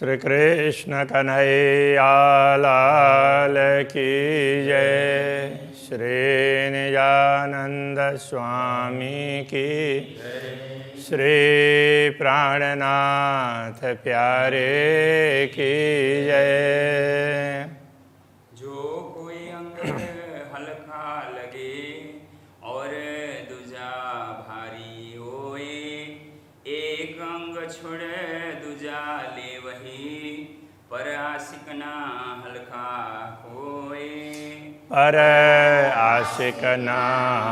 श्री कृष्ण कन्हैया लाल की जय। श्री निजानंद स्वामी की श्री प्राणनाथ प्यारे की जय। जो कोई अंग हल्का लगे और दूजा भारी होए, एक अंग छोड़े दूजा ले वही, पर आशिक ना हल्का होए। पर आशिक ना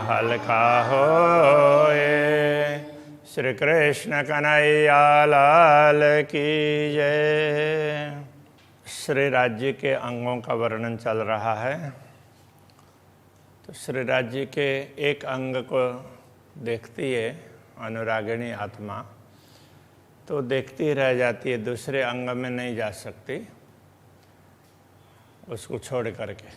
हल्का होए। श्री कृष्ण कन्हैया लाल की जय। श्री राज्य के अंगों का वर्णन चल रहा है। तो श्री राज्य के एक अंग को देखती है अनुरागिणी आत्मा, तो देखती रह जाती है, दूसरे अंग में नहीं जा सकती उसको छोड़ करके,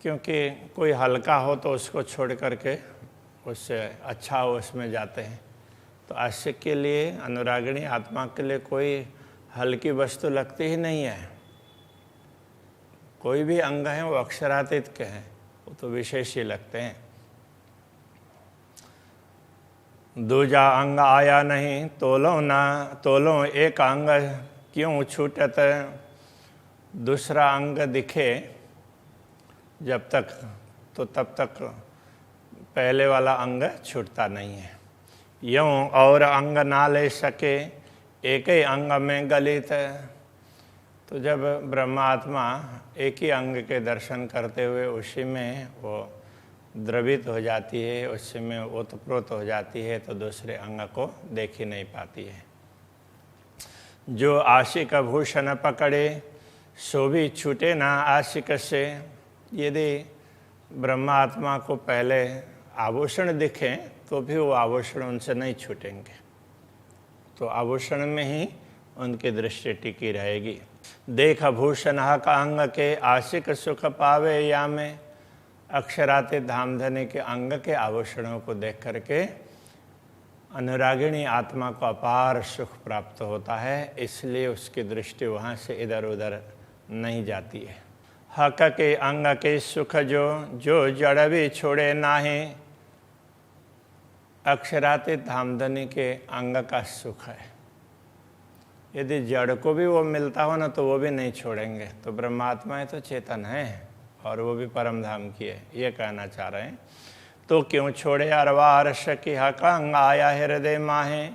क्योंकि कोई हल्का हो तो उसको छोड़ करके उससे अच्छा हो उसमें जाते हैं। तो आशिक के लिए, अनुरागिणी आत्मा के लिए कोई हल्की वस्तु लगती ही नहीं है। कोई भी अंग है वो अक्षरातीत के हैं, वो तो विशेष ही लगते हैं। दूजा अंग आया नहीं तोलो एक अंग क्यों छूटत। दूसरा अंग दिखे जब तक तो तब तक पहले वाला अंग छूटता नहीं है। यूँ और अंग ना ले सके एक ही अंग में गलित। तो जब ब्रह्मात्मा एक ही अंग के दर्शन करते हुए उसी में वो द्रवित हो जाती है, उसी में ओतप्रोत हो जाती है, तो दूसरे अंग को देख ही नहीं पाती है। जो आशिक भूषण पकड़े सो भी छूटे ना आशिक से। यदि ब्रह्मात्मा को पहले आभूषण दिखें तो भी वो आभूषण उनसे नहीं छूटेंगे, तो आभूषण में ही उनकी दृष्टि टिकी रहेगी। देख भूषण का अंग के आशिक सुख पावे या में। अक्षरातीत धामधनी के अंग के आभूषणों को देख करके अनुरागिणी आत्मा को अपार सुख प्राप्त होता है, इसलिए उसकी दृष्टि वहाँ से इधर उधर नहीं जाती है। हक के अंग के सुख जो जड़ भी छोड़े नाहे। अक्षरातीत धामधनी के अंग का सुख है, यदि जड़ को भी वो मिलता हो ना तो वो भी नहीं छोड़ेंगे। तो ब्रह्मात्मा तो चेतन है और वो भी परम धाम की है, ये कहना चाह रहे हैं। तो क्यों छोड़े अरवा अर्श की हक अंग आया हृदय माहे।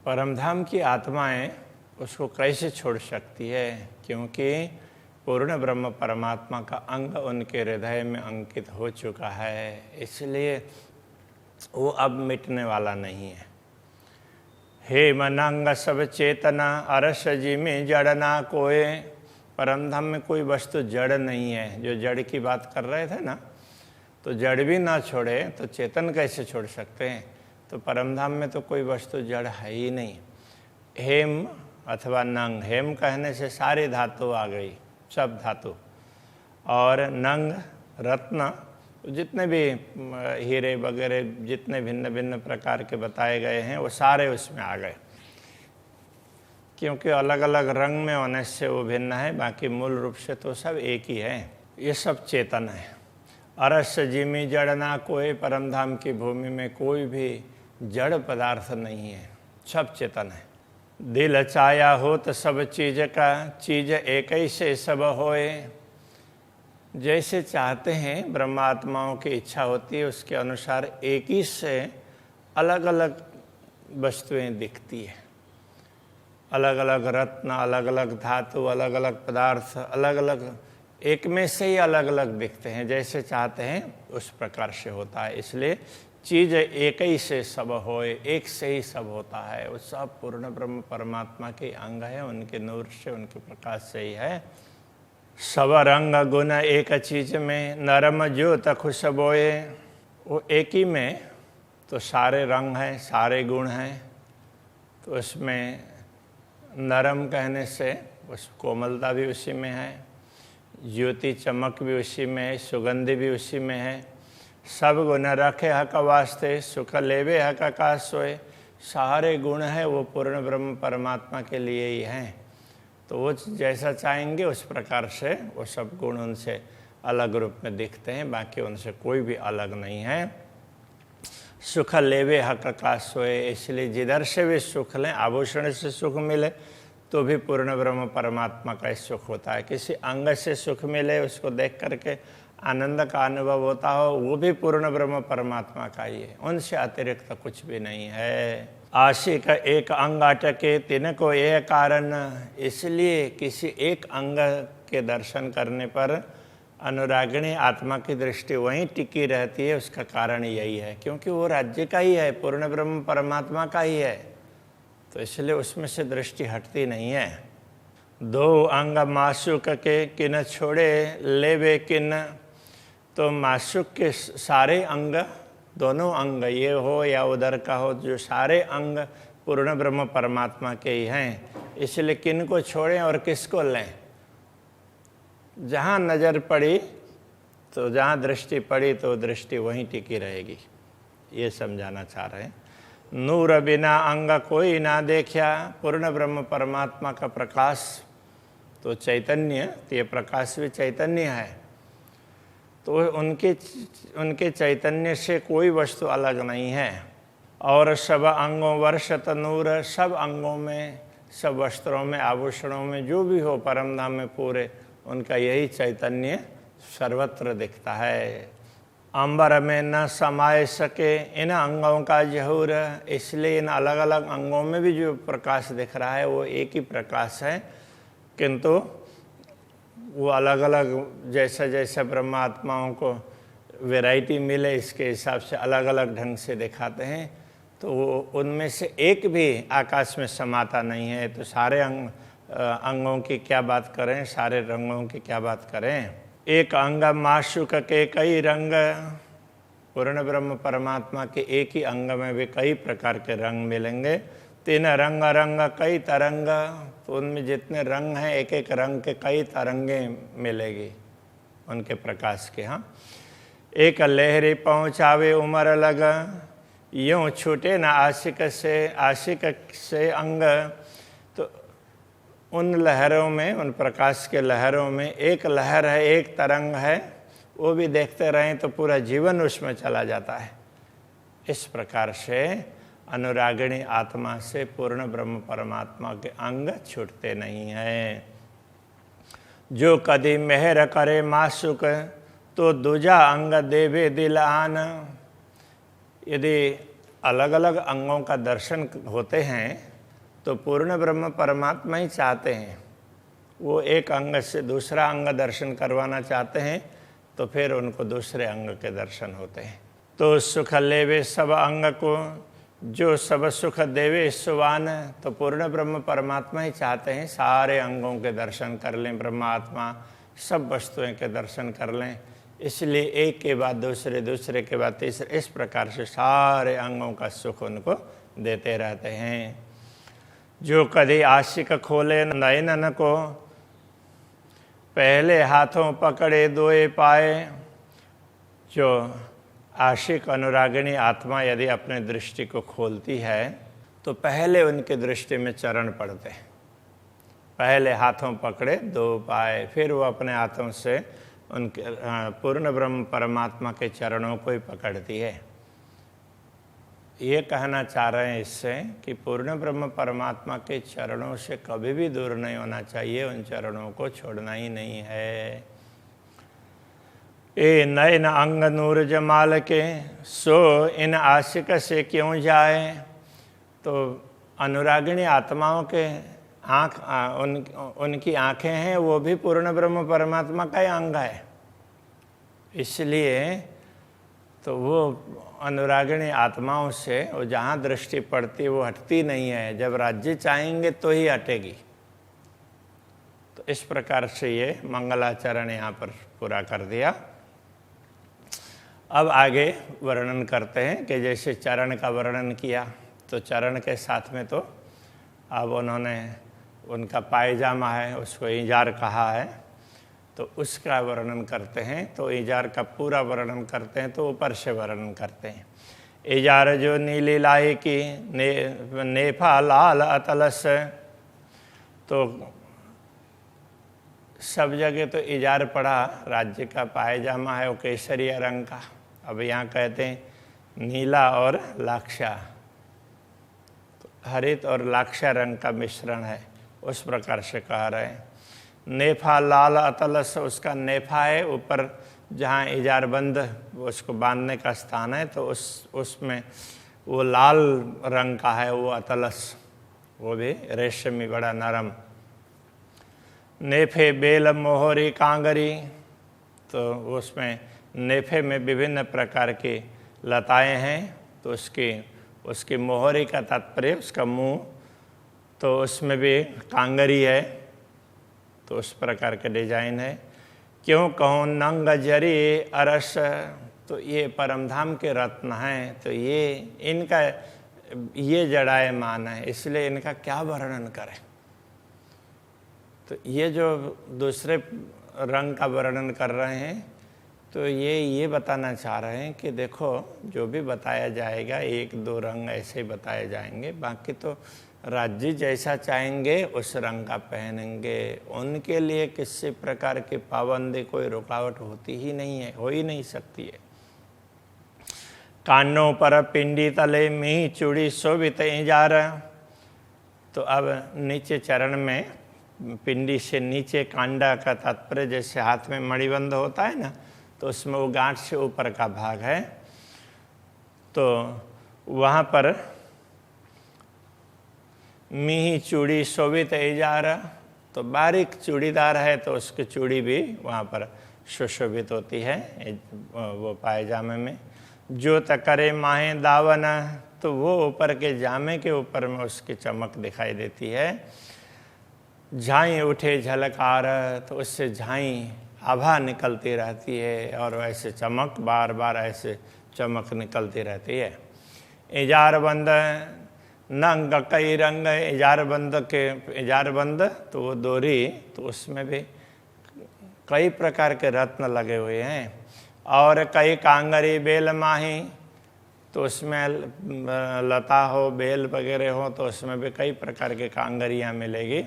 परम धाम की आत्माएं उसको कैसे छोड़ सकती है, क्योंकि पूर्ण ब्रह्म परमात्मा का अंग उनके हृदय में अंकित हो चुका है, इसलिए वो अब मिटने वाला नहीं है। हे मनंग सब चेतना अरस जी में जड़ ना कोय। परम धाम में कोई वस्तु जड़ नहीं है। जो जड़ की बात कर रहे थे ना, तो जड़ भी ना छोड़े तो चेतन कैसे छोड़ सकते हैं। तो परम धाम में तो कोई वस्तु जड़ है ही नहीं। हेम अथवा नंग, हेम कहने से सारी धातु आ गई, सब धातु, और नंग रत्न, जितने भी हीरे वगैरह जितने भिन्न भिन्न प्रकार के बताए गए हैं वो सारे उसमें आ गए, क्योंकि अलग अलग रंग में होने से वो भिन्न है, बाकी मूल रूप से तो सब एक ही है। ये सब चेतन है। अरस जिमी जड़ ना कोई। परम धाम की भूमि में कोई भी जड़ पदार्थ नहीं है, सब चेतन है। दिल चाया हो तो सब चीज का चीज एक ही से सब होए। जैसे चाहते हैं ब्रह्मात्माओं की इच्छा होती है, उसके अनुसार एक ही से अलग अलग वस्तुएं दिखती है। अलग अलग रत्न, अलग अलग धातु, अलग अलग पदार्थ, अलग अलग एक में से ही अलग अलग दिखते हैं। जैसे चाहते हैं उस प्रकार से होता है, इसलिए चीज़ एक ही से सब होए, एक से ही सब होता है। वो सब पूर्ण ब्रह्म परमात्मा के अंग है, उनके नूर से, उनके प्रकाश से ही है। सब रंग गुण एक चीज में नरम ज्योत खुशबोए। वो एक ही में तो सारे रंग हैं, सारे गुण हैं, तो उसमें नरम कहने से उस कोमलता भी उसी में है, ज्योति चमक भी उसी में है, सुगंधि भी उसी में है। सब गुण रखे हक वास्ते सुख लेवे हक का सोए। सारे गुण है वो पूर्ण ब्रह्म परमात्मा के लिए ही हैं, तो वो जैसा चाहेंगे उस प्रकार से वो सब गुण उनसे अलग रूप में दिखते हैं, बाकी उनसे कोई भी अलग नहीं है। सुख लेवे हक का सोए, इसलिए जिधर से भी सुख लें, आभूषण से सुख मिले तो भी पूर्ण ब्रह्म परमात्मा का ही सुख होता है। किसी अंग से सुख मिले, उसको देख करके आनंद का अनुभव होता हो, वो भी पूर्ण ब्रह्म परमात्मा का ही है, उनसे अतिरिक्त कुछ भी नहीं है। आशिक एक अंग अटके तिनको यह कारण, इसलिए किसी एक अंग के दर्शन करने पर अनुरागिणी आत्मा की दृष्टि वहीं टिकी रहती है। उसका कारण यही है क्योंकि वो राज्य का ही है, पूर्ण ब्रह्म परमात्मा का ही है, तो इसलिए उसमें से दृष्टि हटती नहीं है। दो अंग माशुक के किन छोड़े लेवे किन, तो माशुक के सारे अंग, दोनों अंग ये हो या उधर का हो, जो सारे अंग पूर्ण ब्रह्म परमात्मा के ही हैं, इसलिए किन को छोड़ें और किसको लें। जहाँ नज़र पड़ी तो जहाँ दृष्टि पड़ी तो दृष्टि वहीं टिकी रहेगी, ये समझाना चाह रहे हैं। नूर बिना अंग कोई ना देखा, पूर्ण ब्रह्म परमात्मा का प्रकाश तो चैतन्य, तो ये प्रकाश भी चैतन्य है, तो उनके चैतन्य से कोई वस्तु अलग नहीं है। और सब अंगों वर्षत नूर, सब अंगों में, सब वस्त्रों में, आभूषणों में, जो भी हो परम धाम में पूरे, उनका यही चैतन्य सर्वत्र दिखता है। अंबर में न समाये सके इन अंगों का जहूर, इसलिए इन अलग अलग अंगों में भी जो प्रकाश दिख रहा है वो एक ही प्रकाश है, किंतु वो अलग अलग जैसा जैसा ब्रह्मात्माओं को वैरायटी मिले इसके हिसाब से अलग अलग ढंग से दिखाते हैं। तो वो उनमें से एक भी आकाश में समाता नहीं है, तो सारे अंगों की क्या बात करें, सारे रंगों की क्या बात करें। एक अंग माशुक के कई रंग, पूर्ण ब्रह्म परमात्मा के एक ही अंग में भी कई प्रकार के रंग मिलेंगे। तीन रंग रंग कई तरंग, तो उनमें जितने रंग हैं एक एक रंग के कई तरंगे मिलेगी उनके प्रकाश के। हाँ, एक लहरी पहुँचावे उमर लग, यूँ छूटे न आशिक से अंग, तो उन लहरों में, उन प्रकाश के लहरों में एक लहर है, एक तरंग है, वो भी देखते रहें तो पूरा जीवन उसमें चला जाता है। इस प्रकार से अनुरागिणी आत्मा से पूर्ण ब्रह्म परमात्मा के अंग छूटते नहीं हैं। जो कदी मेहर करे माशुक, तो दूजा अंग देवे दिल आन। यदि अलग अलग अंगों का दर्शन होते हैं तो पूर्ण ब्रह्म परमात्मा ही चाहते हैं, वो एक अंग से दूसरा अंग दर्शन करवाना चाहते हैं तो फिर उनको दूसरे अंग के दर्शन होते हैं। तो सुख लेवे सब अंग को, जो सब सुख देवे सुवान, तो पूर्ण ब्रह्म परमात्मा ही चाहते हैं सारे अंगों के दर्शन कर लें, ब्रह्मात्मा सब वस्तुओं के दर्शन कर लें, इसलिए एक के बाद दूसरे, दूसरे के बाद तीसरे, इस प्रकार से सारे अंगों का सुख उनको देते रहते हैं। जो कभी आशिक खोले नयनन को, पहले हाथों पकड़े दोए पाए। जो आशिक अनुरागिणी आत्मा यदि अपने दृष्टि को खोलती है तो पहले उनके दृष्टि में चरण पड़ते हैं, पहले हाथों पकड़े दो पाए, फिर वो अपने हाथों से उनके पूर्ण ब्रह्म परमात्मा के चरणों को ही पकड़ती है। ये कहना चाह रहे हैं इससे कि पूर्ण ब्रह्म परमात्मा के चरणों से कभी भी दूर नहीं होना चाहिए, उन चरणों को छोड़ना ही नहीं है। ए नयन अंग नूर जमाल के, सो इन आशिक से क्यों जाए। तो अनुरागिणी आत्माओं के उनकी आँखें हैं, वो भी पूर्ण ब्रह्म परमात्मा का ही अंग है, इसलिए तो वो अनुरागिणी आत्माओं से वो जहाँ दृष्टि पड़ती वो हटती नहीं है, जब राज्य चाहेंगे तो ही हटेगी। तो इस प्रकार से ये मंगलाचरण यहाँ पर पूरा कर दिया। अब आगे वर्णन करते हैं कि जैसे चरण का वर्णन किया तो चरण के साथ में तो अब उन्होंने उनका पायजामा है उसको इजार कहा है, तो उसका वर्णन करते हैं। तो इजार का पूरा वर्णन करते हैं तो ऊपर से वर्णन करते हैं। इजार जो नीली लाई की नेफा लाल अतलस, तो सब जगह तो इजार पड़ा, राज्य का पायजामा है वो केसरिया रंग का। अब यहाँ कहते हैं नीला और लाक्षा, तो हरित और लाक्षा रंग का मिश्रण है, उस प्रकार से कह रहे हैं। नेफा लाल अतलस, उसका नेफा है ऊपर जहाँ इजारबंद उसको बांधने का स्थान है, तो उसमें वो लाल रंग का है वो अतलस, वो भी रेशमी बड़ा नरम। नेफे बेल मोहरी कांगरी, तो उसमें नेफे में विभिन्न प्रकार की लताएं हैं, तो उसकी मोहरी का तात्पर्य उसका मुंह, तो उसमें भी कांगरी है, तो उस प्रकार के डिजाइन है। क्यों कहूँ नंग जरी अरस, तो ये परमधाम के रत्न हैं, तो ये जड़ायमान है, इसलिए इनका क्या वर्णन करें। तो ये जो दूसरे रंग का वर्णन कर रहे हैं, तो ये बताना चाह रहे हैं कि देखो जो भी बताया जाएगा एक दो रंग ऐसे ही बताए जाएंगे, बाकी तो राज्य जैसा चाहेंगे उस रंग का पहनेंगे, उनके लिए किसी प्रकार की पाबंदी कोई रुकावट होती ही नहीं है, हो ही नहीं सकती है। कानों पर पिंडी तले मी चूड़ी शोभित इजार, तो अब नीचे चरण में पिंडी से नीचे कांडा का तात्पर्य जैसे हाथ में मणिबंध होता है ना, तो उसमें वो गांठ से ऊपर का भाग है, तो वहाँ पर मिही चूड़ी शोभित इजार, तो बारीक चूड़ीदार है तो उसकी चूड़ी भी वहाँ पर सुशोभित होती है वो पायजामे में। जो तकरे माहे दावन, तो वो ऊपर के जामे के ऊपर में उसकी चमक दिखाई देती है। झाई उठे झलकार, तो उससे झाई आभा निकलती रहती है और वैसे चमक बार बार ऐसे चमक निकलती रहती है। इजारबंद नंग कई रंग, इजारबंद तो वो डोरी, तो उसमें भी कई प्रकार के रत्न लगे हुए हैं। और कई कांगरी बेल माही, तो उसमें लता हो बेल वगैरह हो तो उसमें भी कई प्रकार के कांगरियाँ मिलेगी।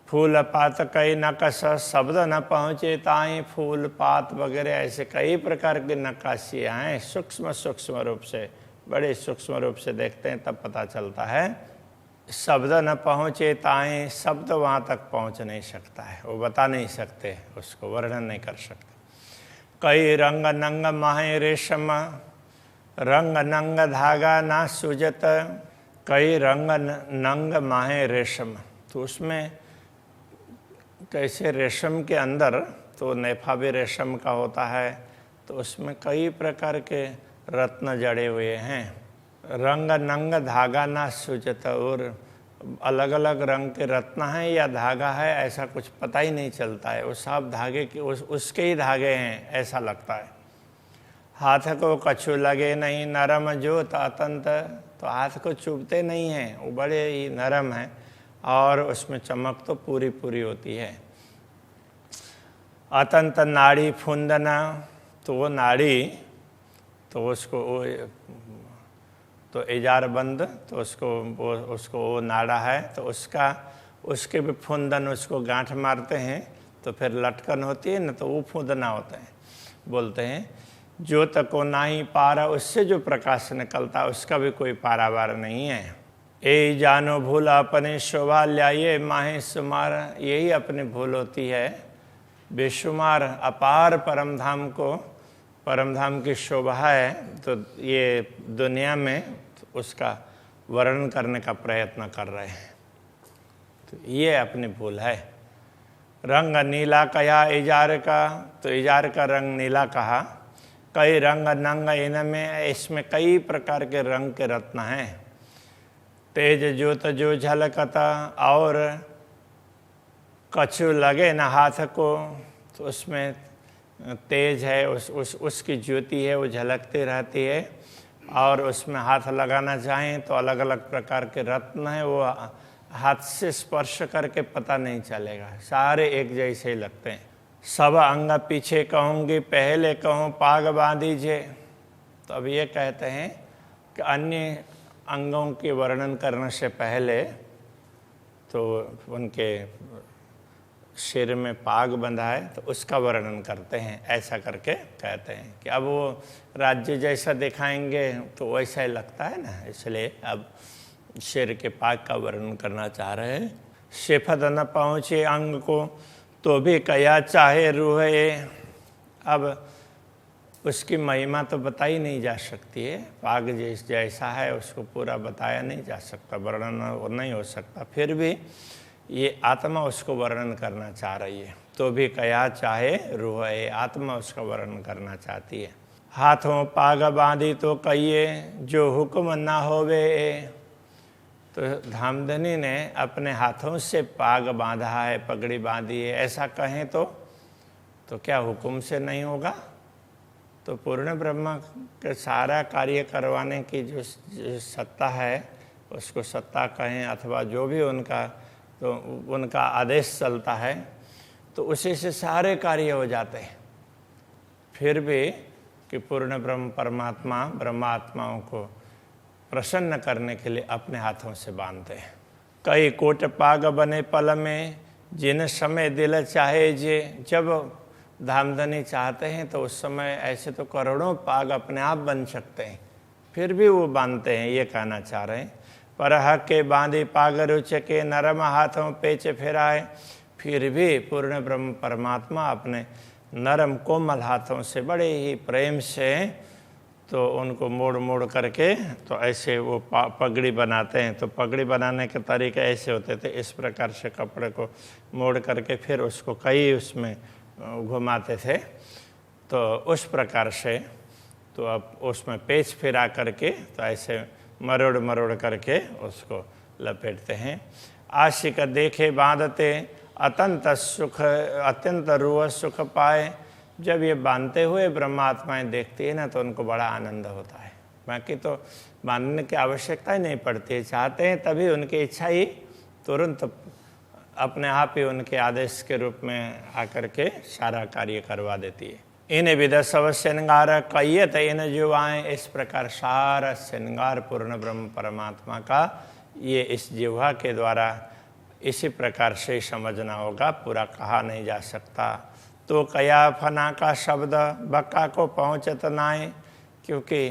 फूल पात कई नकश, शब्द न पहुँचे ताई, फूल पात वगैरह ऐसे कई प्रकार की नक्काशियाँ हैं, सूक्ष्म रूप से, बड़े सूक्ष्म रूप से देखते हैं तब पता चलता है। शब्द न पहुँचे ताई, शब्द वहाँ तक पहुँच नहीं सकता है, वो बता नहीं सकते, उसको वर्णन नहीं कर सकते। कई रंग नंग माहे रेशम, रंग नंग धागा ना सुजत, कई रंग नंग माहे रेशम, तो उसमें कैसे रेशम के अंदर तो नेफा भी रेशम का होता है, तो उसमें कई प्रकार के रत्न जड़े हुए हैं। रंग नंग धागा ना सुजत, और अलग अलग रंग के रत्न हैं या धागा है ऐसा कुछ पता ही नहीं चलता है, वो सब धागे के उसके ही धागे हैं ऐसा लगता है। हाथ को कछु लगे नहीं नरम जोत अतंत, तो हाथ को चुभते नहीं हैं, वो बड़े ही नरम हैं और उसमें चमक तो पूरी पूरी होती है। अतंत नाड़ी फुंदना, तो वो नाड़ी, तो उसको वो तो इजारबंद, तो उसको वो नाड़ा है, तो उसके भी फुंदन, उसको गांठ मारते हैं तो फिर लटकन होती है ना, तो वो फुंदना होता है। बोलते हैं जो तको नाही पारा, उससे जो प्रकाश निकलता है उसका भी कोई पारावार नहीं है। ए जानो भूल अपने शोभा ल्याये माहे सुमार, यही अपनी भूल होती है, बेशुमार अपार परमधाम की शोभा है, तो ये दुनिया में उसका वर्णन करने का प्रयत्न कर रहे हैं, तो ये अपनी भूल है। रंग नीला कया इजार का, तो इजार का रंग नीला कहा। कई रंग नंग, इनमें इसमें कई प्रकार के रंग के रत्न हैं। तेज ज्योत जो झलकता, और कछु लगे न हाथ को, तो उसमें तेज है, उसकी ज्योति है वो झलकती रहती है, और उसमें हाथ लगाना चाहें तो अलग अलग प्रकार के रत्न हैं, वो हाथ से स्पर्श करके पता नहीं चलेगा, सारे एक जैसे ही लगते हैं। सब अंग पीछे कहूँगी पहले कहूँ पाग बांधीजे, तो अब ये कहते हैं कि अन्य अंगों के वर्णन करने से पहले तो उनके सिर में पाग बंधा है तो उसका वर्णन करते हैं, ऐसा करके कहते हैं कि अब वो राज्य जैसा दिखाएंगे तो वैसा ही लगता है ना, इसलिए अब सिर के पाग का वर्णन करना चाह रहे हैं। सिफत न पहुँचे अंग को तो भी कया चाहे रूहे। अब उसकी महिमा तो बताई नहीं जा सकती है, पाग जैसा है उसको पूरा बताया नहीं जा सकता, वर्णन नहीं हो सकता, फिर भी ये आत्मा उसको वर्णन करना चाह रही है। तो भी कया चाहे रूह, आत्मा उसका वर्णन करना चाहती है। हाथों पाग बांधी तो कहिए जो हुक्म ना होवे। तो धामधनी ने अपने हाथों से पाग बांधा है, पगड़ी बांधी है, ऐसा कहें तो क्या हुक्म से नहीं होगा? तो पूर्ण ब्रह्म के सारा कार्य करवाने की जो सत्ता है उसको सत्ता कहें अथवा जो भी उनका आदेश चलता है तो उसी से सारे कार्य हो जाते हैं। फिर भी कि पूर्ण ब्रह्म परमात्मा ब्रह्मात्माओं को प्रसन्न करने के लिए अपने हाथों से बांधते हैं। कई कोट पाग बने पल में जिन समय दिल चाहे जे। जब धामधनी चाहते हैं तो उस समय ऐसे तो करोड़ों पाग अपने आप बन सकते हैं, फिर भी वो बांधते हैं, ये कहना चाह रहे हैं। पर हक के बांधी पाग रुच के नरम हाथों पेच फिराए। फिर भी पूर्ण ब्रह्म परमात्मा अपने नरम कोमल हाथों से बड़े ही प्रेम से तो उनको मोड़ मोड़ करके तो ऐसे वो पगड़ी बनाते हैं। तो पगड़ी बनाने के तरीके ऐसे होते थे, इस प्रकार से कपड़े को मोड़ करके फिर उसको कई उसमें घुमाते थे। तो उस प्रकार से तो अब उसमें पेच फिरा करके तो ऐसे मरोड़ मरोड़ करके उसको लपेटते हैं। आशिक देखे बांधते अत्यंत रूह सुख पाए। जब ये बांधते हुए ब्रह्मात्माएं देखती है ना तो उनको बड़ा आनंद होता है, बाकी तो बांधने की आवश्यकता ही नहीं पड़ती है। चाहते हैं तभी उनकी इच्छा ही तुरंत अपने आप ही उनके आदेश के रूप में आकर के सारा कार्य करवा देती है। इन विध सब श्रृंगार कयत इन जीवाएं। इस प्रकार सारा श्रृंगार पूर्ण ब्रह्म परमात्मा का ये इस जिह्वा के द्वारा इसी प्रकार से समझना होगा, पूरा कहा नहीं जा सकता। तो कया फना का शब्द बक्का को पहुँचत नाए। क्योंकि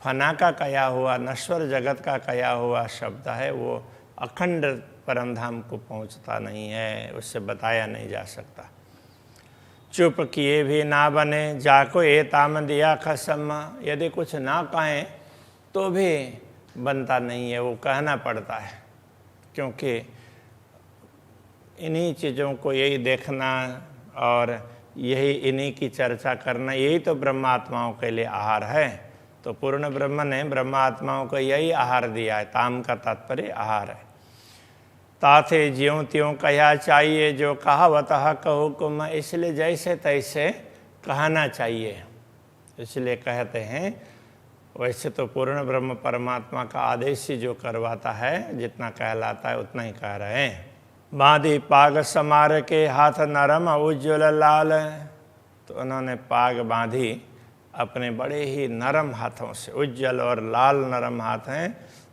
फना का कया हुआ नश्वर जगत का कया हुआ शब्द है वो अखंड परमधाम को पहुँचता नहीं है, उससे बताया नहीं जा सकता। चुप किए भी ना बने जाको ए ताम दिया खसम। यदि कुछ ना कहें तो भी बनता नहीं है, वो कहना पड़ता है, क्योंकि इन्हीं चीज़ों को यही देखना और यही इन्हीं की चर्चा करना, यही तो ब्रह्मात्माओं के लिए आहार है। तो पूर्ण ब्रह्म ने ब्रह्मात्माओं को यही आहार दिया है, ताम का तात्पर्य आहार है। ताथे ज्यों त्यों कहा चाहिए जो कहावत हक हुक्म। इसलिए जैसे तैसे कहना चाहिए, इसलिए कहते हैं। वैसे तो पूर्ण ब्रह्म परमात्मा का आदेश ही जो करवाता है, जितना कहलाता है उतना ही कह रहे हैं। बांधी पाग समार के हाथ नरम उज्ज्वल लाल। तो उन्होंने पाग बांधी अपने बड़े ही नरम हाथों से, उज्ज्वल और लाल नरम हाथ हैं,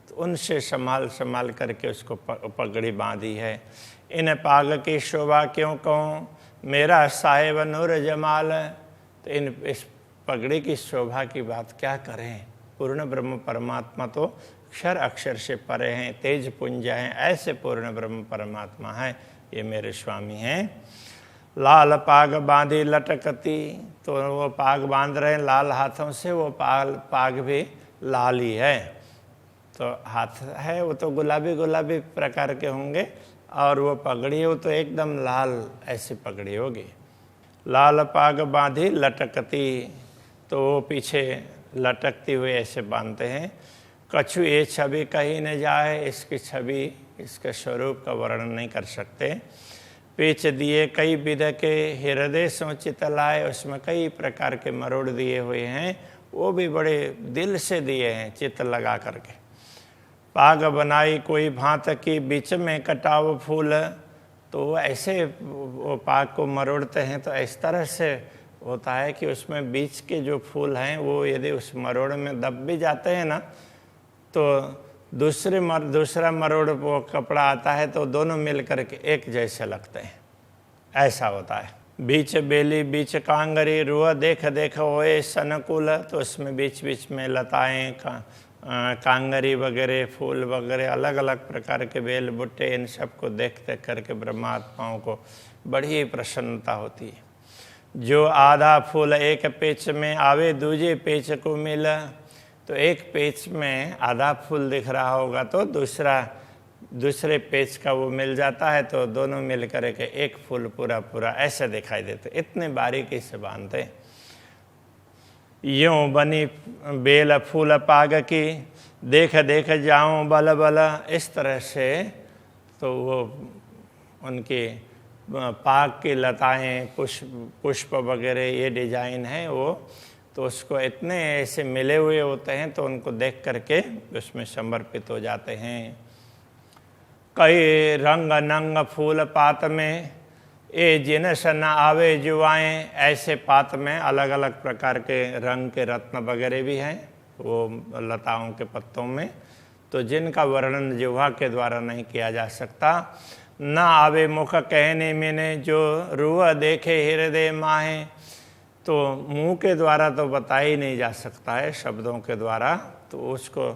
तो उनसे संभाल करके उसको पगड़ी बांधी है। इन पाग की शोभा क्यों कहूँ मेरा साहेब नूर जमाल। तो इस पगड़ी की शोभा की बात क्या करें। पूर्ण ब्रह्म परमात्मा तो अक्षर अक्षर से परे हैं, तेज पुंज हैं, ऐसे पूर्ण ब्रह्म परमात्मा है, ये मेरे स्वामी हैं। लाल पाग बांधी लटकती। तो वो पाग बांध रहे हैं लाल हाथों से, वो पाग भी लाल ही है। तो हाथ है वो तो गुलाबी गुलाबी प्रकार के होंगे, और वो पगड़ी है वो तो एकदम लाल ऐसी पगड़ी होगी। लाल पाग बांधी लटकती। तो वो पीछे लटकती हुई ऐसे बांधते हैं। कछु ये छवि कहीं न जाए। इसकी छवि, इसके स्वरूप का वर्णन नहीं कर सकते। पेच दिए कई विध के हृदय सोचित लाए। उसमें कई प्रकार के मरोड़ दिए हुए हैं, वो भी बड़े दिल से दिए हैं, चित्त लगा करके। पाग बनाई कोई भांत की बीच में कटाव फूल। तो वो ऐसे वो पाग को मरोड़ते हैं तो इस तरह से होता है कि उसमें बीच के जो फूल हैं वो यदि उस मरोड़ में दब भी जाते हैं ना, तो दूसरा मरोड़ वो कपड़ा आता है तो दोनों मिल करके एक जैसे लगते हैं। ऐसा होता है। बीच बेली बीच कांगरी रुआ देख देख होए सनकुल, तो उसमें बीच बीच में लताएं कांगरी वगैरह फूल वगैरह अलग अलग प्रकार के बेल बुट्टे, इन सबको देख देख करके ब्रह्मात्माओं को बड़ी प्रसन्नता होती है। जो आधा फूल एक पेच में आवे दूजे पेच को मिला, तो एक पेच में आधा फूल दिख रहा होगा तो दूसरे पेच का वो मिल जाता है, तो दोनों मिल कर के एक फूल पूरा पूरा ऐसे दिखाई देते, इतने बारीकी से बांधते। यूं बनी बेल फूल पाग की, देख देख जाऊं बल बल, इस तरह से तो वो उनकी पाग की लताएं पुष्प वगैरह ये डिजाइन है वो, तो उसको इतने ऐसे मिले हुए होते हैं तो उनको देख करके उसमें समर्पित हो जाते हैं। कई रंग नंग फूल पात में, ए जिनस न आवे जुआएं, ऐसे पात में अलग अलग प्रकार के रंग के रत्न वगैरह भी हैं वो लताओं के पत्तों में, तो जिनका वर्णन जिह्वा के द्वारा नहीं किया जा सकता। न आवे मुख कहने में, जो रूह देखे हृदय माहे, तो मुंह के द्वारा तो बता ही नहीं जा सकता है शब्दों के द्वारा, तो उसको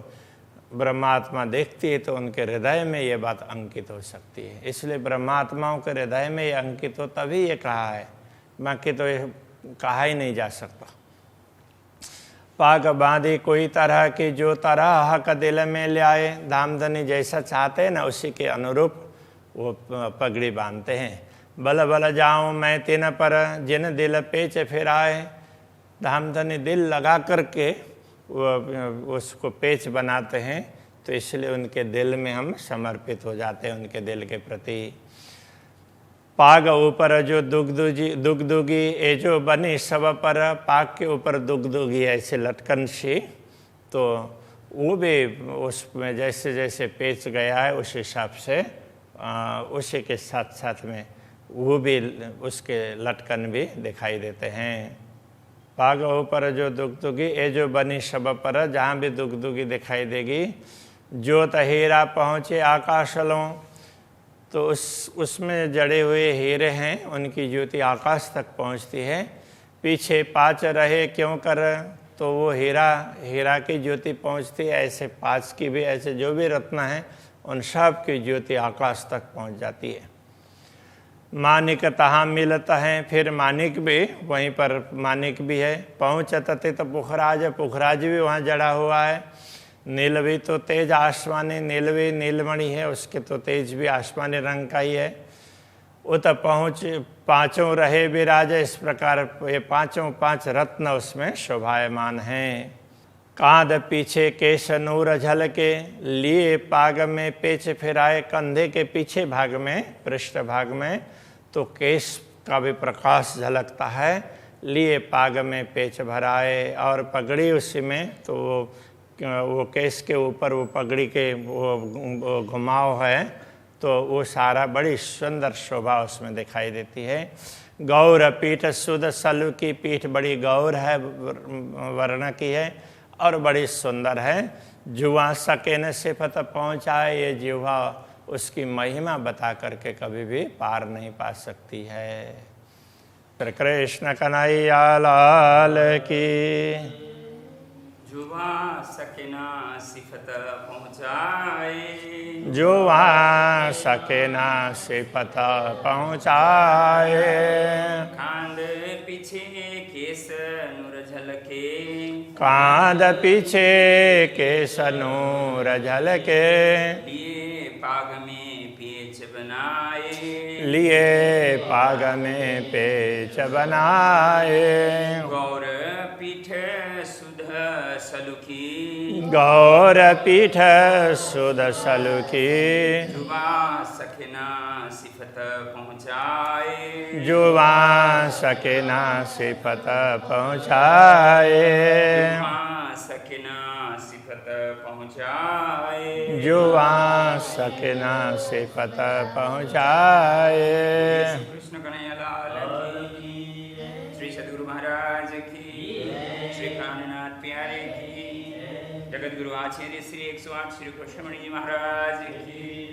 ब्रह्मात्मा देखती है तो उनके हृदय में ये बात अंकित हो सकती है। इसलिए ब्रह्मात्माओं के हृदय में ये अंकित हो तभी ये कहा है, बाकी तो ये कहा ही नहीं जा सकता। पाग बांधी कोई तरह की, जो तरह हक दिल में ले आए, धामधनी जैसा चाहते हैं ना उसी के अनुरूप वो पगड़ी बांधते हैं। बल बल जाऊं मैं तिन पर, जिन दिल पेच फिराए, धामधनी दिल लगा करके वो उसको पेच बनाते हैं, तो इसलिए उनके दिल में हम समर्पित हो जाते हैं उनके दिल के प्रति। पाग ऊपर जो दुगदुगी, ए जो बनी सब पर, पाग के ऊपर दुगदुगी ऐसे लटकन सी, तो वो भी उसमें जैसे जैसे पेच गया है उस हिसाब से उसी के साथ साथ में वो भी उसके लटकन भी दिखाई देते हैं। पाग ऊपर जो दुगदुगी, ए जो बनी सब पर, जहाँ भी दुगदुगी दिखाई देगी। ज्योत हीरा पहुँचे आकाशलों, तो उसमें जड़े हुए हीरे हैं, उनकी ज्योति आकाश तक पहुँचती है। पीछे पाँच रहे क्यों कर, तो वो हीरा की ज्योति पहुँचती है, ऐसे पाँच की भी, ऐसे जो भी रत्न हैं उन सब की ज्योति आकाश तक पहुँच जाती है। मानिक तहाँ मिलता है, फिर मानिक भी वहीं पर मानिक भी है। पहुँचते तो पुखराज भी वहाँ जड़ा हुआ है। नीलवी तो तेज आसमानी, नीलवी नीलमणि है, उसके तो तेज भी आसमानी रंग का ही है। उत पहुँच पांचों रहे विराज, इस प्रकार ये पांच रत्न उसमें शोभायमान हैं। कांध पीछे केश नूर झलके, लिए पाग में पेच फिराए, कंधे के पीछे भाग में पृष्ठ भाग में तो केश का भी प्रकाश झलकता है, लिए पाग में पेच भराए। और पगड़ी उसी में, तो वो केश के ऊपर वो पगड़ी के वो घुमाव है, तो वो सारा बड़ी सुंदर शोभा उसमें दिखाई देती है। गौर पीठ सुध सलु की, पीठ बड़ी गौर है, वर्ण की है और बड़ी सुंदर है। जुआ सके न सिफत पहुँचाए, ये जुआ उसकी महिमा बता करके कभी भी पार नहीं पा सकती है। श्री कृष्ण कन्हैया लाल की। जुआ सके ना सिफत पहुँचाए, जुआ सके ना सिफत पहुँचाए। कांध पीछे केस नूर झलके, कांध पीछे केस नूर झलके। लिए पाग में पेच बनाए, लिए पाग में पेच बनाए। गौर पीठ सुध सलुखी, गौर पीठ सुध सलुखी। जुबा सखना सिफत पहुँचाए, जुबा सकेना सिफत पहुँचाए। जुबा सखना सिफत पहुँचाए, जुबा सकेना सिफत पहुँचाए। कृष्ण कन्हैया लाल की, श्री सद्गुरु महाराज की, श्री काननाथ प्यारे की, जगत गुरु आचार्य श्री 108 श्री कृष्णमणि जी महाराज की।